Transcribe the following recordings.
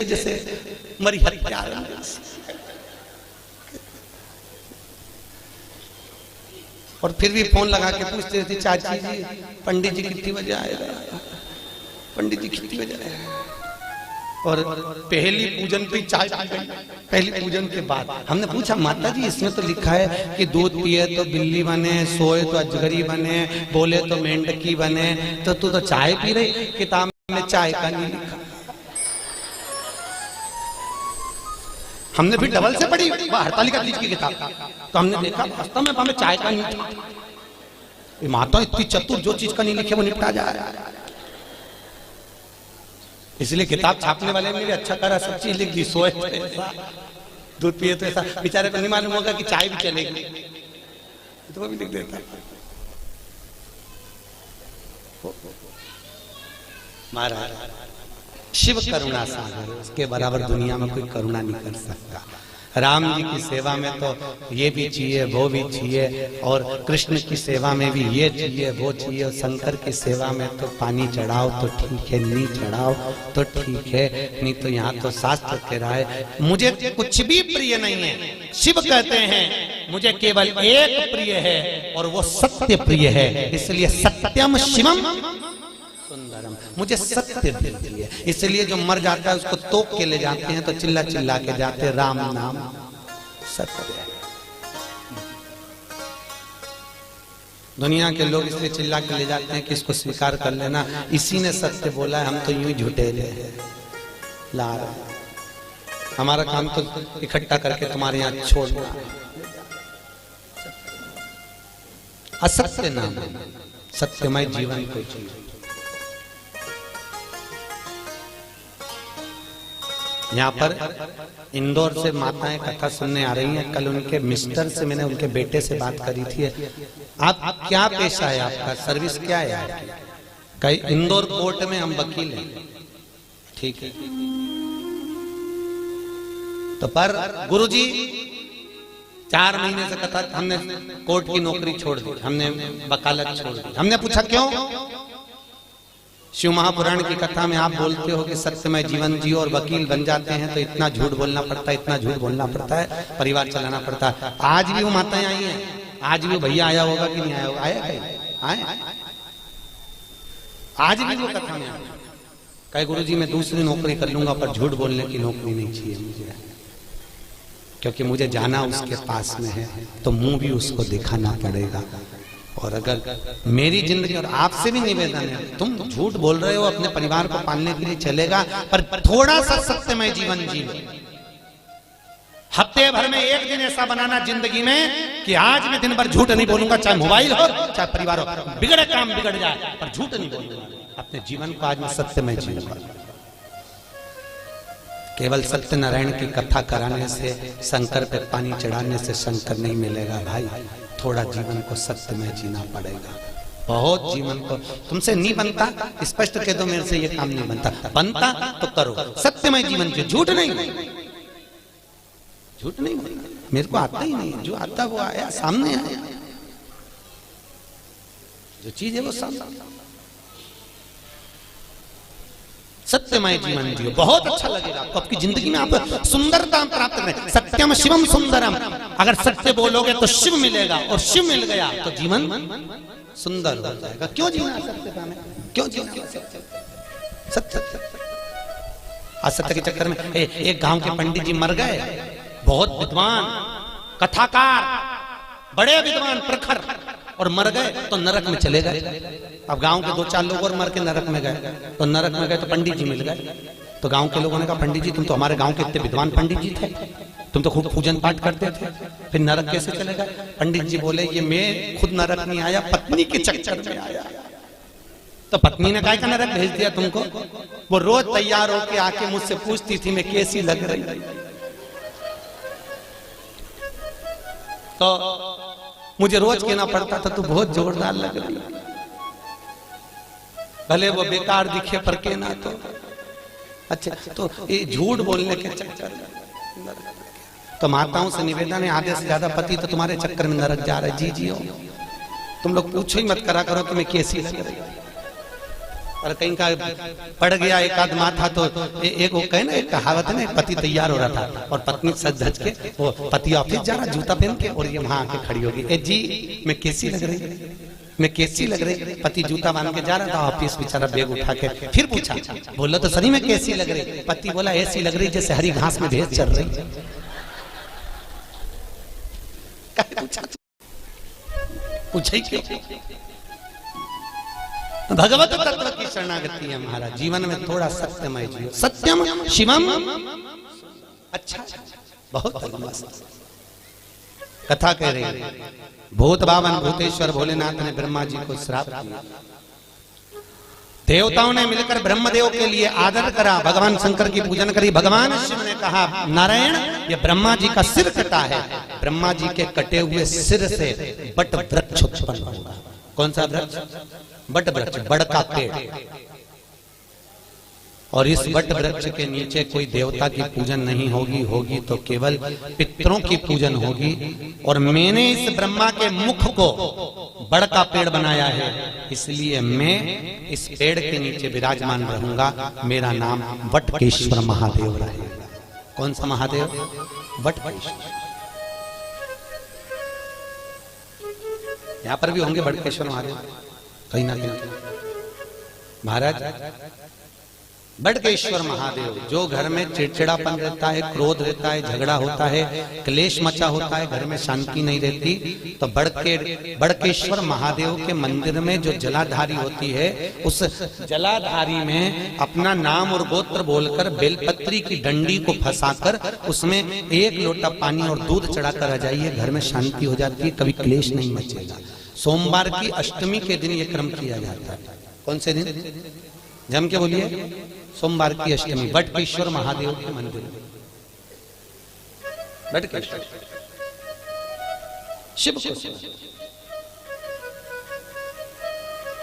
जैसे मरी हत्या। और फिर भी फोन लगा के पूछते थे, चाची जी पंडित जी कितनी बजे आएगा, पंडित जी कितनी बजे आएगा। और पहली पूजन पे चाय पी गई। पहली पूजन के बाद हमने पूछा, माता जी इसमें तो लिखा है कि दूध पिए तो बिल्ली बने, सोए तो अजगरी बने, बोले तो मेंढकी बने, तो तू तो चाय पी रही, किताब में चाय का नहीं लिखा। हमने भी डबल से पढ़ी हरतालिका तीज की किताब, तो हमने देखा वास्तव में हमें चाय का नहीं था। ये माता इतनी चतुर, जो चीज का नहीं लिखे वो निपटा जा रहा है। इसलिए किताब छापने वाले ने भी अच्छा करा, सब चीज लिख दी। सोए तो ऐसा, दूध पिए तो ऐसा, बेचारे को नहीं मालूम होगा कि चाय भी चलेगी, तो वो भी लिख देता। महाराज शिव करुणा सागर, उसके बराबर दुनिया में कोई करुणा नहीं कर सकता। राम जी की सेवा में तो ये भी चाहिए, वो भी चाहिए, और कृष्ण की सेवा में भी ये चाहिए, वो चाहिए, और शंकर की सेवा में तो पानी चढ़ाओ तो ठीक है, नहीं चढ़ाओ तो ठीक है, नहीं तो यहाँ तो शास्त्र कह रहा है मुझे कुछ भी प्रिय नहीं है। शिव कहते हैं मुझे केवल एक प्रिय है और वो सत्य प्रिय है, इसलिए सत्यम शिवम सुंदरम, मुझे सत्य प्रिय है। इसलिए जो मर जाता है उसको तोक के ले जाते हैं तो चिल्ला चिल्ला के जाते, राम नाम सत्य है। दुनिया के लोग इसलिए चिल्ला के ले जाते हैं कि इसको स्वीकार कर लेना, इसी ने सत्य बोला है, हम तो यूं ही झूठेले हैं ला रहे। हमारा काम तो इकट्ठा करके तुम्हारे यहाँ छोड़ना। असत्य नाम सत्यमय जीवन को जीव। यहाँ पर इंदौर से माताएं कथा सुनने आ रही हैं। कल उनके मिस्टर से मैंने उनके बेटे से बात करी थी, आप क्या पेशा है, आपका सर्विस क्या है आपकी? कई इंदौर कोर्ट में हम वकील हैं। ठीक है, तो पर गुरुजी 4 महीने से कथा, हमने कोर्ट की नौकरी छोड़ दी, हमने वकालत छोड़ दी। हमने पूछा क्यों? शिव महापुराण की कथा में आप बोलते हो कि सत्यमय जीवन जियो और वकील बन जाते हैं तो इतना झूठ बोलना पड़ता है, इतना झूठ बोलना पड़ता है, परिवार चलाना पड़ता है। आज भी वो माताएं आई हैं, आज भी वो भैया आया होगा कि नहीं आया होगा? आया आए आज भी वो कथा में आया, कहे गुरुजी मैं दूसरी नौकरी कर लूंगा पर झूठ बोलने की नौकरी नहीं चाहिए मुझे, क्योंकि मुझे जाना उसके पास में है तो मुंह भी उसको दिखाना पड़ेगा। और अगर मेरी जिंदगी, और आपसे भी निवेदन है, तुम झूठ बोल रहे हो अपने परिवार को पालने के लिए चलेगा, पर थोड़ा सा सत्यमय जीवन जियो। हफ्ते भर में एक दिन ऐसा बनाना जिंदगी में कि आज मैं दिन भर झूठ नहीं बोलूंगा, चाहे मोबाइल हो चाहे परिवार हो, बिगड़े काम बिगड़ जाए पर झूठ नहीं बोलूंगा। अपने जीवन को आज मैं सत्यमय जीऊंगा। केवल सत्यनारायण की कथा कराने से, शंकर पे पानी चढ़ाने से शंकर नहीं मिलेगा भाई। थोड़ा जीवन को सत्य में जीना पड़ेगा। बहुत जीवन को तुमसे नहीं बनता, स्पष्ट कह दो मेरे से ये काम नहीं बनता, बनता तो करो सत्यमय जीवन जियो, झूठ नहीं, झूठ नहीं। मेरे को आता ही नहीं, जो आता वो आया, सामने आया, जो चीज है वो सामने। सत्यमय जीवन जियो, बहुत अच्छा लगेगा आपको। आपकी जिंदगी में आप सुंदरता प्राप्त करें। सत्यम शिवम सुंदरम, अगर सत्य बोलोगे तो शिव मिलेगा, और शिव मिल गया तो जीवन सुंदर हो जाएगा। क्यों जीना सत्यता में, क्यों जीना सत्य? असत्य के चक्कर में एक गांव के पंडित जी मर गए, बहुत विद्वान कथाकार, बड़े विद्वान प्रखर, और मर गए तो नरक में चले गए। अब गांव के 2-4 लोग और मर के नरक में गए, तो नरक में गए तो पंडित जी मिल गए। तो गांव के लोगों ने कहा, पंडित जी तुम तो हमारे गांव के इतने विद्वान पंडित जी थे, तुम तो खूब पूजन पाठ करते थे, फिर नरक कैसे चले गए? पंडित जी बोले, ये मैं खुद नरक नहीं आया, पत्नी के चक्कर में आया। तो पत्नी ने काहे का नरक भेज दिया तुमको? वो रोज तैयार होके आके मुझसे पूछती थी मैं कैसी लग रही, तो मुझे रोज कहना पड़ता था तू बहुत जोरदार लग रही, भले वो बेकार दिखे पर कहना तो अच्छा। तो ये झूठ बोलने के चक्कर में, तो माताओं से निवेदन है, आधे से ज्यादा पति तो तुम्हारे चक्कर में नरक जा रहे। जी जियो, तुम लोग पूछो ही मत करा करो कि मैं कैसी लग रही। और कहीं का पड़ गया एक आध माथा तो एक वो कहे ना, एक कहावत है ना, एक पति तैयार हो रहा था और पत्नी सज धज के, वो पति ऑफिस जा रहा जूता पहन के, और ये वहां आके खड़ी होगी, ए जी मैं कैसी लग रही, मैं कैसी लग रही। पति जूता बांध के जा रहा था ऑफिस, बेचारा बैग उठा के फिर पूछा, बोला तो सही में कैसी लग रही। पति बोला ऐसी लग रही जैसे हरी घास में भैंस चल रही। पूछे क्यों? भगवत तत्व की शरणागति है महाराज। जीवन में थोड़ा सत्यमय जियो, सत्यम शिवम। अच्छा, बहुत कथा कह रही है, भूत बावन भूतेश्वर भोलेनाथ ने ब्रह्मा जी को श्राप दिया। देवताओं ने मिलकर ब्रह्मदेव के लिए आदर करा, भगवान शंकर की पूजन करी। भगवान शिव ने कहा, नारायण ये ब्रह्मा जी का सिर कटा है, ब्रह्मा जी के कटे हुए सिर से बट वृक्ष उत्पन्न होगा। कौन सा वृक्ष? बट वृक्ष, बड़ का पेड़। और इस बट वृक्ष के नीचे कोई देवता की पूजन नहीं होगी, होगी तो केवल पितरों की पूजन होगी। और मैंने इस ब्रह्मा के मुख को बड़ का पेड़ बनाया है, इसलिए मैं इस पेड़ के नीचे विराजमान रहूंगा। मेरा नाम वटकेश्वर महादेव रहेगा। कौन सा महादेव? वटकेश्वर। यहां पर भी होंगे वटकेश्वर महादेव कहीं ना कहीं। महाराज बड़केश्वर महादेव, जो घर में चिड़चिड़ापन रहता है, क्रोध रहता है, झगड़ा होता है, क्लेश मचा होता है, घर में शांति नहीं रहती, तो बड़केश्वर महादेव के मंदिर में जो जलाधारी होती है, उस जलाधारी में अपना नाम और गोत्र बोलकर बेलपत्री की डंडी को फंसाकर उसमें एक लोटा पानी और दूध चढ़ाकर आ जाइए, घर में शांति हो जाती है, कभी क्लेश नहीं मचेगा। सोमवार की अष्टमी के दिन यह क्रम किया जाता है। कौन से दिन? जम के बोलिए। सोमवार की अष्टमी, बटकेश्वर महादेव के मंदिर में। बटकेश्वर शिव को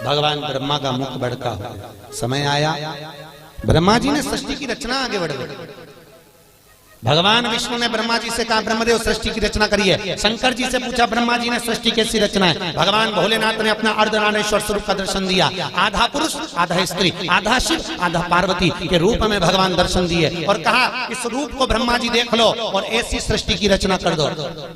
भगवान ब्रह्मा का मुख बड़का हो गया। समय आया, ब्रह्मा जी ने सृष्टि की रचना आगे बढ़ गई। भगवान विष्णु ने ब्रह्मा जी से कहा, ब्रह्मदेव सृष्टि की रचना करिए। शंकर जी से पूछा, ब्रह्मा जी ने सृष्टि कैसी रचना है? भगवान भोलेनाथ ने अपना अर्धनारेश्वर स्वरूप का दर्शन दिया। आधा पुरुष आधा स्त्री, आधा शिव आधा पार्वती के रूप में भगवान दर्शन दिए और कहा, इस रूप को ब्रह्मा जी देख लो और ऐसी सृष्टि की रचना कर दो।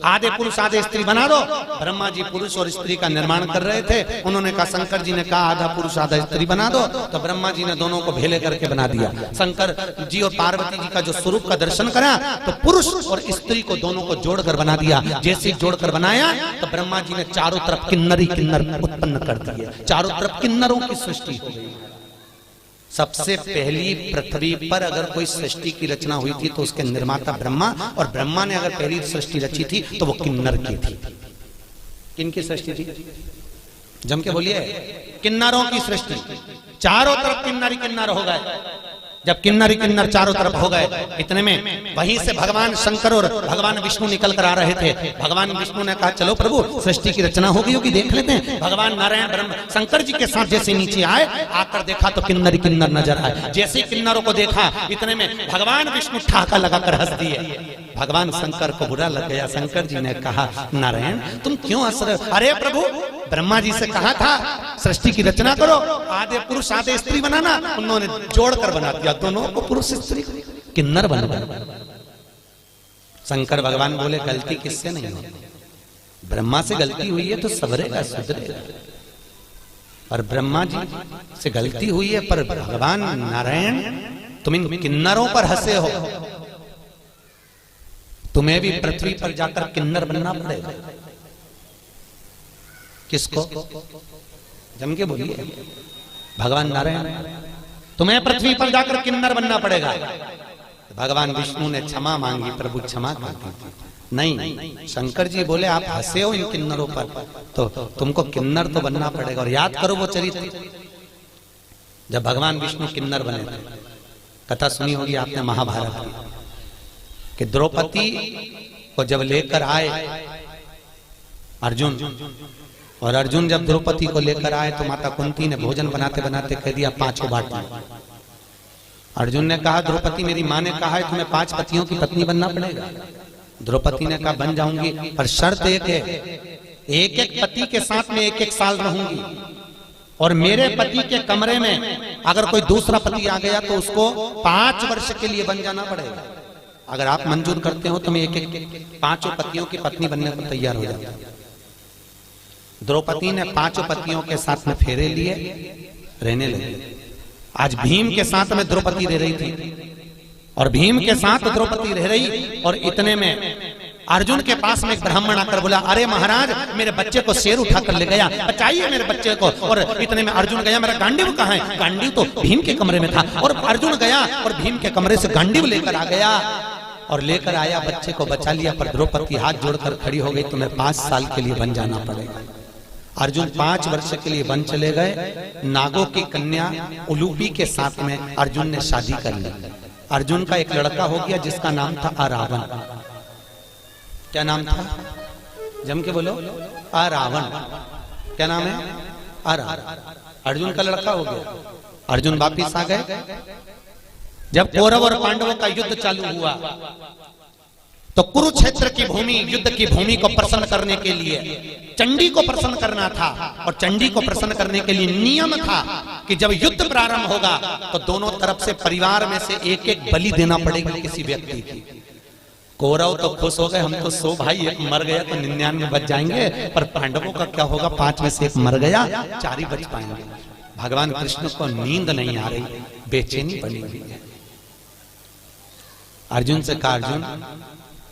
आधे पुरुष आधे स्त्री बना दो। ब्रह्मा जी पुरुष और स्त्री का निर्माण कर रहे थे। उन्होंने कहा, शंकर जी ने कहा आधा पुरुष आधा स्त्री बना दो, तो ब्रह्मा जी ने दोनों को भेले करके बना दिया। शंकर जी और पार्वती जी का जो स्वरूप का दर्शन करा तो पुरुष और स्त्री को दोनों को जोड़कर बना दिया। जैसे जोड़कर बनाया तो ब्रह्मा जी ने चारों तरफ किन्नरी किन्नर उत्पन्न कर दिए। चारों तरफ किन्नरों की सृष्टि हो गई। सबसे पहली पृथ्वी पर अगर कोई सृष्टि की रचना हुई थी तो उसके निर्माता ब्रह्मा, और ब्रह्मा ने अगर पहली सृष्टि रची थी तो वो किन्नर की थी। किनकी सृष्टि थी? जम के बोलिए। किन्नरों की सृष्टि। चारों तरफ किन्नरी किन्नर हो गए। जब किन्नरी किन्नर चारों तरफ हो गए, इतने में वहीं से भगवान शंकर और भगवान विष्णु निकल कर आ रहे थे। भगवान विष्णु ने कहा, चलो प्रभु सृष्टि की रचना हो गई होगी, देख लेते हैं। भगवान नारायण ब्रह्म शंकर जी के साथ जैसे नीचे आए, आकर देखा तो किन्नरी किन्नर नजर आए। जैसे ही किन्नरों को देखा, इतने में भगवान विष्णु ठहाका लगाकर हंस दिए। भगवान शंकर को बुरा लग गया। शंकर जी ने कहा, नारायण तुम क्यों हंस रहे हो? अरे प्रभु, ब्रह्मा जी से कहा था सृष्टि की रचना करो, आधे पुरुष आधे स्त्री बनाना, उन्होंने जोड़कर बना दिया, दोनों को पुरुष स्त्री किन्नर बना दिया। शंकर भगवान बोले, गलती किससे नहीं होती? ब्रह्मा से गलती हुई है तो सबरेगा सुधरेगा। और ब्रह्मा जी से गलती हुई है, पर भगवान नारायण तुम इन किन्नरों पर हंसे हो, तुम्हें भी पृथ्वी पर जाकर किन्नर बनना पड़ेगा। किसको? जम के बोलिए। भगवान नारायण, तुम्हें पृथ्वी पर जाकर किन्नर बनना पड़ेगा। भगवान विष्णु ने क्षमा मांगी, प्रभु क्षमा कर दी। नहीं, शंकर जी बोले, आप हंसे हो इन किन्नरों पर, तो तुमको किन्नर तो बनना पड़ेगा। और याद करो वो चरित्र, जब भगवान विष्णु किन्नर बने थे। कथा सुनी होगी आपने महाभारत की, कि द्रौपदी को जब लेकर आए अर्जुन, और अर्जुन जब द्रौपदी को लेकर आए तो माता कुंती ने भोजन बनाते बनाते कह दिया, पांचों बांट दिया। अर्जुन ने कहा, द्रौपदी मेरी माँ ने कहा है तुम्हें 5 पतियों की पत्नी बनना पड़ेगा। द्रौपदी ने कहा, बन जाऊंगी, पर शर्त एक है, एक एक पति के साथ में 1-1 साल रहूंगी। और मेरे पति के कमरे में अगर कोई दूसरा पति आ गया तो उसको 5 वर्ष के लिए बन जाना पड़ेगा। अगर आप मंजूर करते हो तो मैं एक एक 5 पतियों की पत्नी बनने को तैयार हो जाता। द्रौपदी ने 5 पतियों के साथ में फेरे लिए, रहने लगी। आज भीम के साथ में द्रौपदी रह रही थी और भीम के साथ द्रौपदी रह रही, और इतने में अर्जुन के पास में एक ब्राह्मण आकर बोला, अरे महाराज मेरे बच्चे को शेर उठाकर ले गया, बचाइए मेरे बच्चे को। और इतने में अर्जुन गया, मेरा गांडीव कहाँ है? गांडीव तो भीम के कमरे में था। और अर्जुन गया और भीम के कमरे से गांडीव लेकर आ गया और लेकर आया, बच्चे को बचा लिया। पर द्रौपदी हाथ जोड़कर खड़ी हो गई, तुम्हें 5 साल के लिए वन जाना पड़ेगा। अर्जुन 5 वर्ष के लिए वन चले गए। नागों की कन्या उलूपी के साथ में अर्जुन ने शादी कर ली। अर्जुन का एक लड़का हो गया जिसका नाम था अरावन। क्या नाम था? जम के बोलो। अरावन। क्या नाम है? अरावन। अर्जुन का लड़का हो गया। अर्जुन वापिस आ गए। जब कौरव और पांडवों का युद्ध चालू हुआ तो कुरुक्षेत्र की भूमि, युद्ध की भूमि को प्रसन्न करने के लिए चंडी को प्रसन्न करना था। और चंडी को प्रसन्न करने के लिए नियम था कि जब युद्ध प्रारंभ होगा तो दोनों तरफ से परिवार में से एक एक बलि देना पड़ेगा किसी व्यक्ति की। कौरव तो खुश हो गए, हम तो 100 भाई, एक मर गया तो 99 बच जाएंगे। पर पांडवों का क्या होगा? 5 में से एक मर गया, 4 ही बच पाएंगे। भगवान कृष्ण को नींद नहीं आ रही, बेचैनी बनी हुई है। अर्जुन से कहा, अर्जुन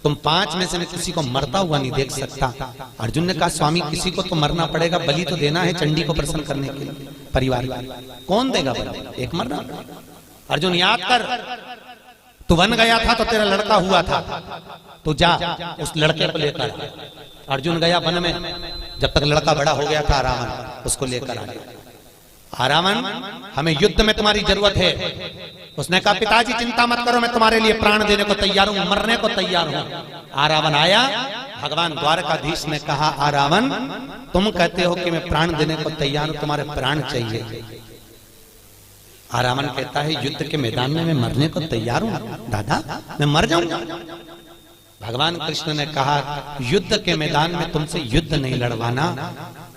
तुम 5 में से मैं किसी को मरता हुआ नहीं देख सकता। अर्जुन ने कहा, स्वामी किसी को तो मरना पड़ेगा, बलि तो देना है चंडी को प्रसन्न करने के लिए परिवार का। कौन देगा बलि? एक मरना। अर्जुन याद कर, तू वन गया था तो तेरा लड़का हुआ था, तू जा उस लड़के को लेकर। अर्जुन गया वन में, जब तक लड़का बड़ा हो गया था रावण, उसको लेकर आ गया। रावण, हमें युद्ध में तुम्हारी जरूरत है। उसने कहा, पिताजी चिंता मत करो, मैं तुम्हारे लिए प्राण देने को तैयार हूं, मरने को तैयार हूं। रावण आया। भगवान द्वारकाधीश ने कहा, रावण तुम कहते हो कि मैं प्राण देने को तैयार हूं, तुम्हारे प्राण चाहिए। रावण कहता है, युद्ध के मैदान में मैं मरने को तैयार हूं दादा, मैं मर जाऊंगा। भगवान कृष्ण ने कहा, युद्ध के मैदान में तुमसे युद्ध नहीं लड़वाना,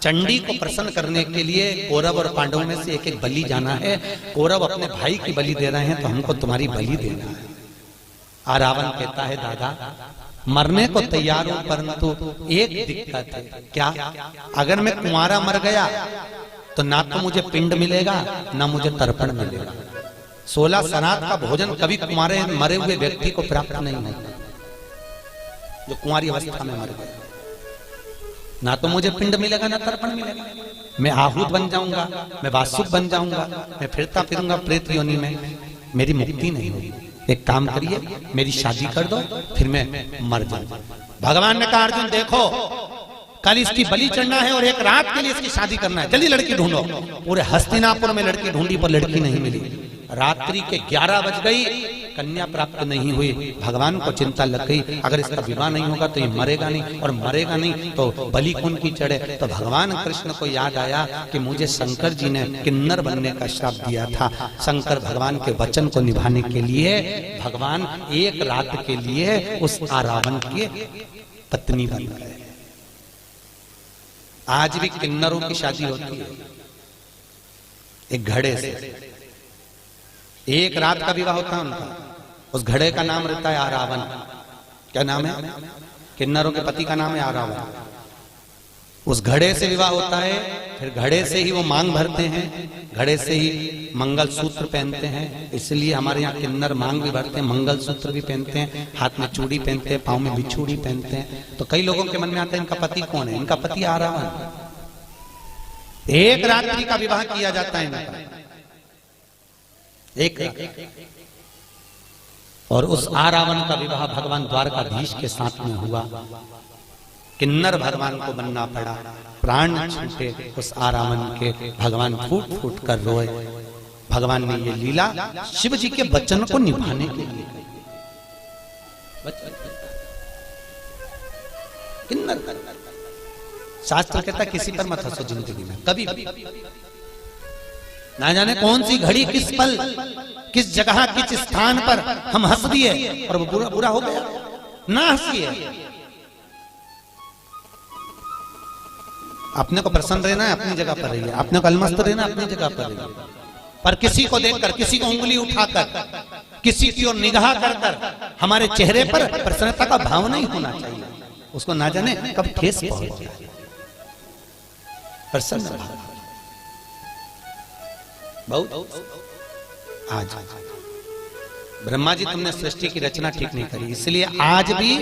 चंडी को प्रसन्न करने के लिए कौरव और पांडवों में से एक एक बलि जाना है। कौरव अपने भाई की बलि दे रहे हैं तो हमको तुम्हारी बलि देना है। रावण कहता है, दादा मरने को तैयार हूं, परंतु एक दिक्कत है। क्या? अगर मैं कुंवारा मर गया तो ना तो मुझे पिंड मिलेगा ना मुझे तर्पण मिलेगा। 16 सराद का भोजन कभी कुंवारे मरे हुए व्यक्ति को प्राप्त नहीं होता, जो कुंवारी अवस्था में मर गया। ना तो मुझे पिंड मिलेगा ना तर्पण मिलेगा। मैं आहूत बन जाऊंगा, मैं वासुक बन जाऊंगा, मैं फिरता फिरूंगा प्रेत योनि में, मेरी मुक्ति नहीं होगी। एक काम करिए, मेरी शादी कर दो, फिर मैं मर जाऊंगा। भगवान ने कहा, अर्जुन देखो कल इसकी बलि चढ़ना है और एक रात के लिए इसकी शादी करना है, जल्दी लड़की ढूंढो। पूरे हस्तिनापुर में लड़की ढूंढी पर लड़की नहीं मिली। रात्रि के 11 बज गई, कन्या प्राप्त नहीं हुई। भगवान को चिंता लग गई, अगर इसका विवाह नहीं होगा तो ये मरेगा नहीं, और मरेगा नहीं तो बलि कौन की चढ़े। तो भगवान कृष्ण को याद आया कि मुझे शंकर जी ने किन्नर बनने का श्राप दिया था। शंकर भगवान के वचन को निभाने के लिए भगवान एक रात के लिए उस रावण की पत्नी बन गए। आज भी किन्नरों की शादी होती है एक घड़े से, एक रात का विवाह होता है उनका। उस घड़े का नाम रहता है आरावन। क्या नाम है? किन्नरों के पति का नाम है आरावन। उस घड़े से विवाह होता है, फिर घड़े से ही वो मांग भरते हैं, घड़े से ही मंगल सूत्र पहनते हैं। इसलिए हमारे यहाँ किन्नर मांग भी भरते हैं, मंगल सूत्र भी पहनते हैं, हाथ में चूड़ी पहनते हैं, पाँव में बिछूड़ी पहनते हैं। तो कई लोगों के मन में आता है इनका पति कौन है? इनका पति आरावन। एक रात्रि का विवाह किया जाता है इनका, एक रात। और उस आरावन का विवाह भगवान द्वारकाधीश के साथ में हुआ। किन्नर भगवान को बनना पड़ा, प्राण छूटे उस आरावन के। भगवान फूट फूट कर रोए। भगवान ने ये लीला शिव जी के वचन को निभाने के लिए किन्नर। शास्त्र कहता किसी पर मत हंसो जिंदगी में कभी भी। ना जाने कौन सी घड़ी, किस पल, किस जगह, किस स्थान पर हम हंस दिए और वो बुरा बुरा हो गया। ना हंसिए। अपने को प्रसन्न रहना है, अपनी जगह पर रहिए। अपने को अलमस्त रहना, अपनी जगह पर रहिए। पर किसी को देखकर, किसी को उंगली उठाकर, किसी की ओर निगाह कर कर हमारे चेहरे पर प्रसन्नता का भाव नहीं होना चाहिए। उसको ना जाने कब ठेस पहुंच जाए। प्रसन्न भाव बहुत। आज ब्रह्मा जी तुमने सृष्टि की रचना ठीक नहीं करी, इसलिए आज भी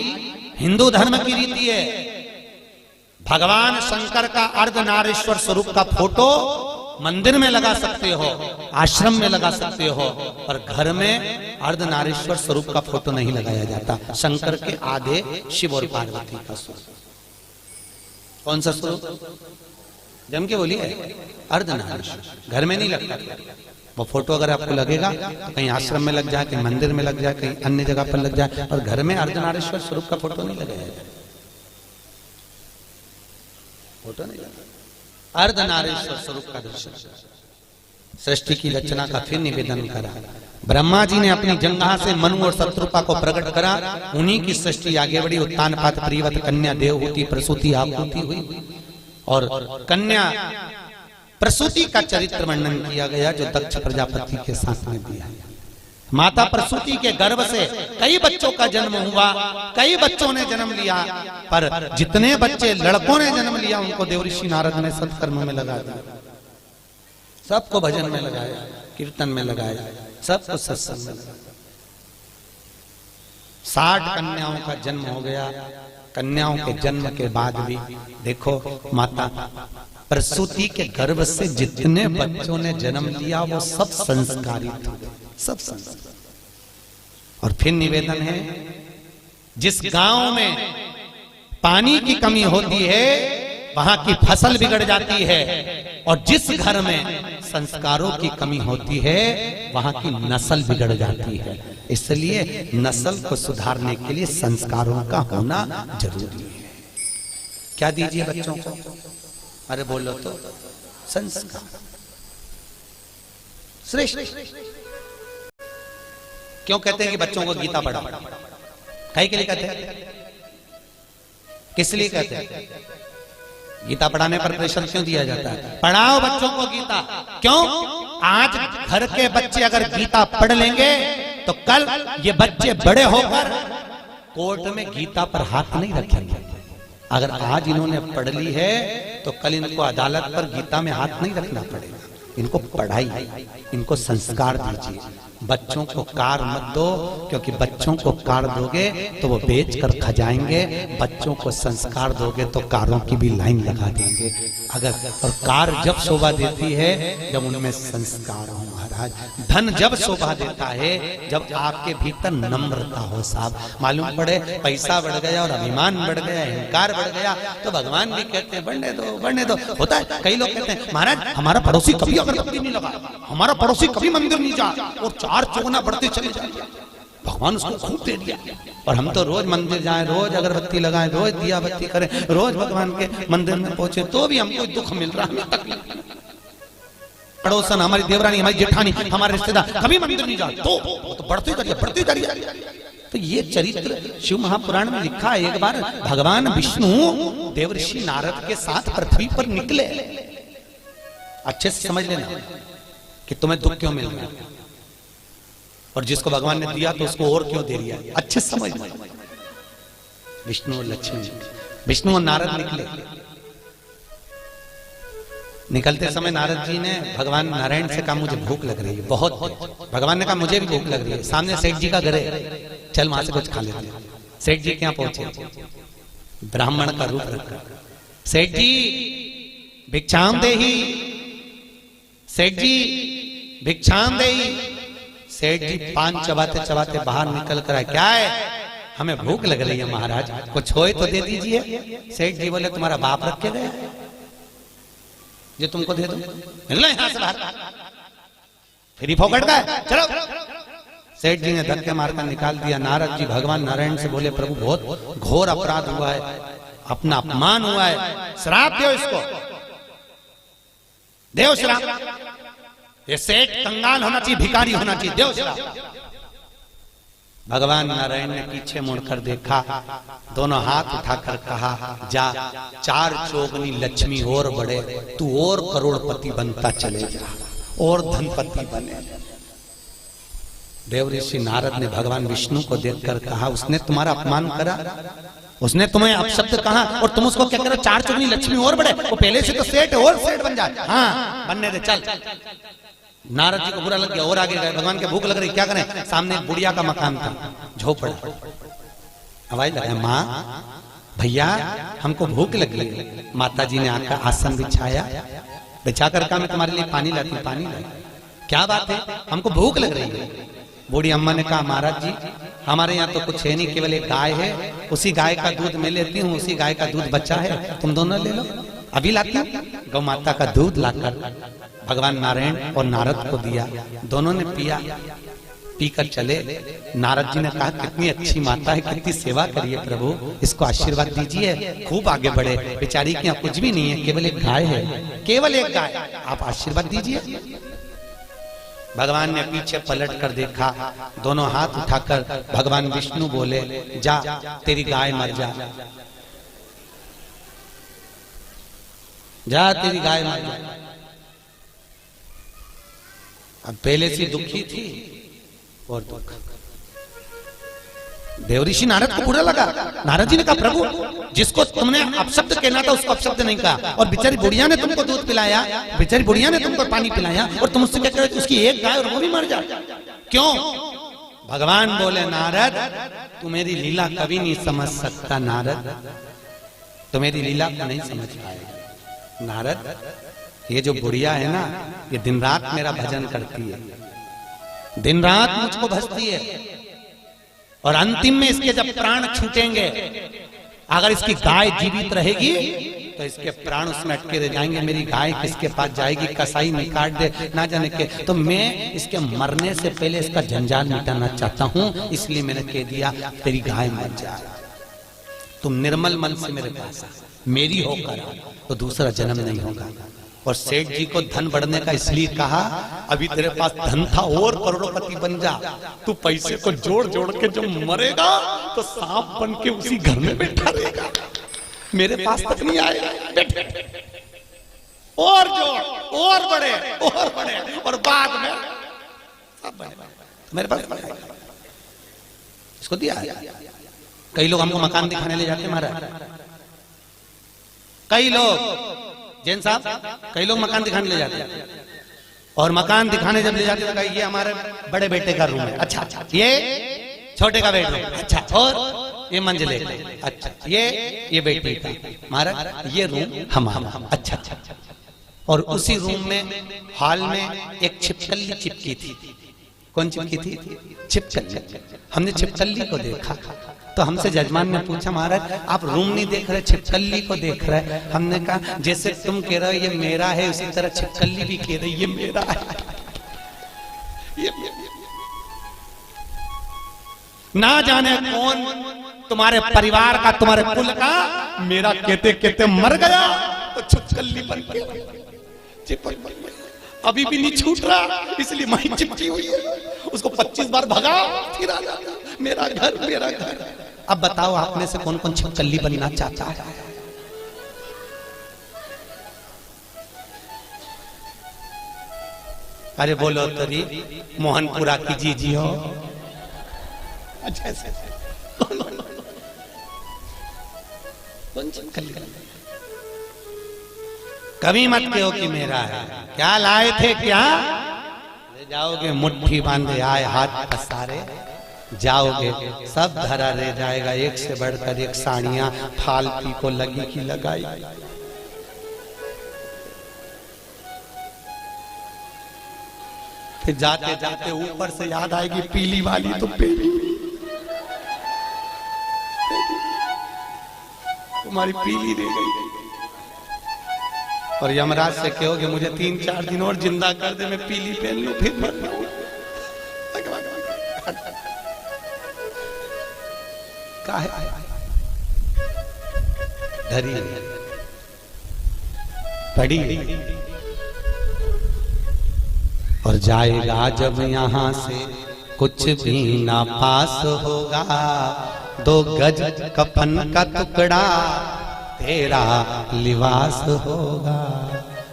हिंदू धर्म की रीति है, भगवान शंकर का अर्धनारीश्वर स्वरूप का फोटो मंदिर में लगा सकते हो, आश्रम में लगा सकते हो, पर घर में अर्धनारीश्वर स्वरूप का फोटो नहीं लगाया जाता। शंकर के आधे शिव और पार्वती का स्वरूप। कौन सा स्वरूप? जम के बोलिए, अर्धनारीश्वर। घर में नहीं लगता वो फोटो। अगर आपको लगेगा तो कहीं आश्रम में लग जाए, कहीं मंदिर में लग जाए, कहीं अन्य जगह पर लग जाए, और घर में अर्धनारीश्वर स्वरूप का फोटो नहीं लगाया जाए। फोटो नहीं लगा, अर्धनारीश्वर स्वरूप का दर्शन। सृष्टि की रचना का फिर निवेदन करा। ब्रह्मा जी ने अपनी जंघा से मनु और शत्रुपा को प्रकट करा, उन्हीं की सृष्टि आगे बढ़ी। उत्तान पात प्रियवत कन्या देवहूति प्रसूति आहुति हुई, और कन्या प्रसूति का चरित्र वर्णन किया गया जो दक्ष प्रजापति के साथ में दिया। माता प्रसूति के गर्भ से कई बच्चों का जन्म हुआ, कई बच्चों ने जन्म लिया, पर जितने बच्चे लड़कों ने जन्म लिया उनको देवऋषि नारद ने सत्कर्म में लगा दिया। सबको भजन में लगाया, कीर्तन में लगाया, सबको सत्संग में लगाया। 60 कन्याओं का जन्म हो गया। कन्याओं के जन्म के बाद भी देखो, माता प्रसूति के गर्भ से जितने बच्चों ने जन्म लिया वो सब संस्कारित हुए, सब संस्कार। और फिर निवेदन है, जिस गांव में पानी की कमी होती है वहां की फसल बिगड़ जाती है, और जिस घर में संस्कारों की कमी होती है वहां की नस्ल बिगड़ जाती है। इसलिए नस्ल को सुधारने के लिए संस्कारों का होना जरूरी है। क्या दीजिए बच्चों को? अरे बोलो तो, संस्कार श्रेष्ठ। क्यों कहते हैं कि बच्चों को गीता पढ़ाओ? कहीं के लिए कहते हैं? किस लिए कहते हैं? गीता पढ़ाने पर प्रेशर क्यों दिया जाता है? पढ़ाओ बच्चों को गीता। क्यों? आज घर के बच्चे अगर गीता पढ़ लेंगे तो कल ये बच्चे बड़े होकर कोर्ट में गीता पर हाथ नहीं रखेंगे। अगर आज इन्होंने पढ़ ली है तो कल इनको अदालत पर गीता में हाथ नहीं रखना पड़ेगा। इनको पढ़ाई, इनको संस्कार दीजिए। बच्चों को कार मत दो, क्योंकि बच्चों को कार दोगे तो वो बेच कर खा जाएंगे। बच्चों को संस्कार दोगे तो कारों की भी लाइन लगा देंगे। अगर और कार जब शोभा देती है जब उनमें संस्कार हो महाराज। धन जब शोभा देता है जब आपके भीतर नम्रता हो साहब। मालूम पड़े पैसा बढ़ गया और अभिमान बढ़ गया, अहंकार बढ़ गया, तो भगवान भी कहते हैं बढ़ने दो, बढ़ने दो। होता है, कई लोग कहते हैं महाराज हमारा पड़ोसी कभी अगरबत्ती नहीं लगा, हमारा पड़ोसी कभी मंदिर नहीं जा, और 4 चौगुना बढ़ते चले जाए। भगवान उसको खूब दे दिया, और हम तो रोज मंदिर जाएं, रोज अगरबत्ती लगाएं, रोज दिया बत्ती करें, रोज भगवान के मंदिर में पहुंचे, तो भी हमको दुख मिल रहा है। पड़ोसन, हमारी देवरानी, हमारी जेठानी, हमारे रिश्तेदार कभी मंदिर नहीं जाते, तो बढ़ते करिए, बढ़ते करिए। तो ये चरित्र शिव महापुराण में लिखा है। एक बार भगवान विष्णु देवऋषि नारद के साथ पृथ्वी पर निकले। अच्छे से समझ लेना कि तुम्हें दुख क्यों मिल रहा है, और जिसको भगवान ने दिया तो उसको और क्यों दे दिया। अच्छे से समझ लेना। विष्णु और लक्ष्मी, विष्णु और नारद निकले। निकलते समय नारद जी ने भगवान नारायण से कहा मुझे भूख लग रही है बहुत। भगवान ने कहा मुझे भी भूख लग रही है। सामने सेठ जी का घर है, चल वहां से कुछ खा लेते हैं। सेठ जी क्या पहुंचे, ब्राह्मण का रूप रखा। सेठ जी भिक्षाम देही, सेठ जी भिक्षाम देही। सेठ जी पान चबाते चबाते बाहर निकल कर आए। क्या है? हमें भूख लग रही है महाराज, कुछ होए तो दे दीजिए। सेठ जी बोले तुम्हारा बाप रख के गया जो तुमको दे दो, निकलो यहां से बाहर, फिर ही फोकट का है, चलो। सेठ जी ने धक्के मारकर निकाल दिया। नारद जी भगवान नारायण से बोले प्रभु बहुत घोर अपराध हुआ है, अपना अपमान हुआ है, श्राप दो इसको, देव श्राप। ये सेठ कंगाल होना चाहिए, भिखारी होना चाहिए, देव श्राप। भगवान नारायण ने पीछे मुड़कर देखा, दोनों हाथ उठाकर कहा, जा 4 चौगनी लक्ष्मी और बढ़े, तू और करोड़पति बनता चले जा और धनपति बने। देव ऋषि नारद ने भगवान विष्णु को देखकर कहा, उसने तुम्हारा अपमान करा, उसने तुम्हें अपशब्द कहा और तुम उसको क्या करो, 4 चौगनी लक्ष्मी और बढ़े, वो पहले से तो सेठ है और सेठ बन जाए। हाँ बनने दे, चल। नारद जी को बुरा लग गया और आगे गए। भगवान के भूख लग रही, क्या करें, सामने एक बुढ़िया का मकान था, झोपड़ा। आवाज लगा, माँ भैया हमको भूख लगी है। माता जी ने आकर आसन बिछाया, बिछाकर कहा, मैं तुम्हारे लिए पानी लाती हूँ। पानी लाई, क्या बात है, हमको भूख लग रही है। बूढ़ी अम्मा ने कहा, महाराज जी हमारे यहाँ तो कुछ है नहीं, केवल एक गाय है, उसी गाय का दूध मैं लेती हूँ, उसी गाय का दूध बचा है, तुम दोनों ले लो। अभी लाती हूँ। गौ माता का दूध लाकर भगवान नारायण और नारद को दिया, दोनों ने पिया, पीकर चले। नारद जी ने कहा, कितनी अच्छी माता है, कितनी सेवा करिए प्रभु, इसको आशीर्वाद दीजिए, खूब आगे बढ़े। बेचारी के यहाँ कुछ भी नहीं है, केवल एक गाय है, केवल एक गाय, आप आशीर्वाद दीजिए। भगवान ने पीछे पलट कर देखा, दोनों हाथ उठाकर भगवान विष्णु बोले, जा तेरी गाय मर जा, जा तेरी गाय मर जा। अब पहले से दुखी थी और दुख। देवऋषि नारद को बुरा लगा। नारद जी ने कहा, प्रभु जिसको तुमने अपशब्द कहना था उसको अपशब्द नहीं कहा, और बेचारी बुढ़िया ने तुमको दूध पिलाया, बेचारी बुढ़िया ने तुमको पानी पिलाया, और तुम उससे क्या कह रहे, उसकी एक गाय और वो भी मर जा, क्यों? भगवान बोले, नारद तू मेरी लीला कभी नहीं समझ सकता, नारद तो मेरी लीला को नहीं समझ पाएगा। नारद ये जो बुढ़िया है ना, ये दिन रात मेरा भजन करती है, दिन रात मुझको भजती है, और अंतिम में इसके जब प्राण छूटेंगे, अगर इसकी गाय जीवित रहेगी तो इसके प्राण उसमें अटके रह जाएंगे। मेरी गाय किसके पास जाएगी, कसाई नहीं काट दे ना जाने के, तो मैं इसके मरने से पहले इसका जंजाल मिटाना चाहता हूं, इसलिए मैंने कह दिया तेरी गाय मर जाए, तुम निर्मल मन से मेरे पास मेरी होकर तो दूसरा जन्म नहीं होगा। और सेठ जी को धन बढ़ने का इसलिए कहा, अभी तेरे पास धन था और करोड़पति बन जा, तू पैसे को जोड़ जोड़ के जो मरेगा तो सांप बन के उसी घर में बैठा रहेगा, मेरे पास तक नहीं आएगा, बैठे और जोड़ और बड़े और बाद में सब बड़े मेरे पास आएगा। इसको दिया। कई लोग हमको मकान दिखाने ले जाते महाराज, कई लोग जैन साहब, कई लोग मकान दिखाने ले जाते हैं, और मकान दिखाने जब ले जाते हैं तो ये हमारे बड़े बेटे का रूम है, अच्छा ये छोटे का बेडरूम, अच्छा और ये मंजिले, अच्छा ये बेटी का, महाराज ये रूम हमारा, अच्छा। और उसी रूम में हॉल में एक छिपकली चिपकी थी। कौन चिपकी थी? छिपकली। हमने छिपकली को देखा तो हमसे जजमान ने पूछा, महाराज आप रूम नहीं देख रहे, छिपकली को देख रहे। हमने कहा जैसे तुम कह रहे हो ये मेरा है, उसी तरह छिपकली भी कह रही ये मेरा है। ना जाने कौन तुम्हारे परिवार का, तुम्हारे कुल का, मेरा कहते कहते मर गया तो छिपकली बन गया, अभी भी नहीं छूट रहा, इसलिए माही चिपकी हुई है। उसको 25 बार भगा फिर आ जाता, मेरा घर मेरा घर। अब बताओ आप में से कौन कौन छिपकली बनना चाहता है? अरे बोलो तरी, मोहनपुरा की जीजी हो। अच्छा कौन छिपकली? कभी मत कहो कि मेरा है। क्या लाए थे, क्या ले जाओगे? मुट्ठी बांधे आए हाथ पसारे जाओगे, सब धरा रह जाएगा। एक से बढ़कर एक साड़ियां फालती को लगी की लगाई। फिर जाते जाते ऊपर से याद आएगी पीली वाली, तो पीली तुम्हारी पीली रह गई। और यमराज से कहोगे मुझे 3-4 दिन और जिंदा कर दे, मैं पीली पहन लूं फिर मर जाऊं। धरी पड़ी और जाएगा जब यहां से कुछ भी ना पास होगा, 2 गज कफन का टुकड़ा तेरा लिबास होगा।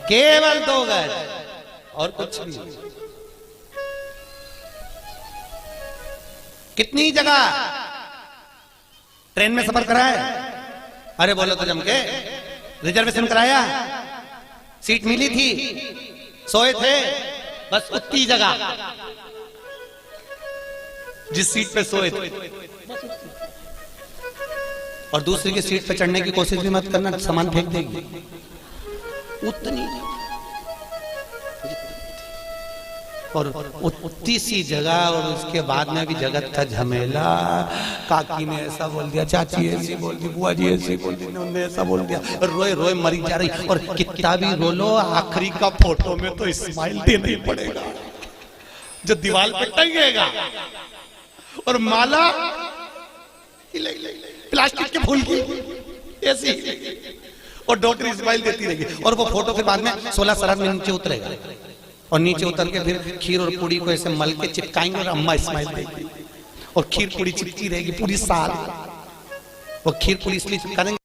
केवल 2 गज और कुछ भी। कितनी जगह ट्रेन में सफर कराया? अरे बोलो तो जम के। रिजर्वेशन कराया, सीट मिली थी, सोए थे, बस उतनी जगह जिस सीट पे सोए थे, और दूसरी की सीट पे चढ़ने की कोशिश भी मत करना, सामान फेंक देगी। उतनी और उतनी सी जगह, और उसके बाद में भी जगत का झमेला। काकी ने ऐसा बोल दिया, चाची ऐसी बोल दी, बुआ जी ऐसी बोल दी, उन्होंने ऐसा बोल दिया, रोए रोए मरी जा रही। और कितना भी रो लो, आखिरी का फोटो में तो स्माइल देना ही पड़ेगा, जो दीवार पे टंगेगा। और माला प्लास्टिक के फूल की ऐसी, और डॉक्टर स्माइल देती रहेगी। और वो फोटो के बाद में 16 शराब में नीचे उतरेगा, और नीचे उतर के फिर खीर और पूड़ी को ऐसे मल के चिपकाएंगे, और अम्मा स्माइल देगी, और खीर पूड़ी चिपकी रहेगी पूरी साल। वो खीर पूड़ी इसलिए चिपका देंगे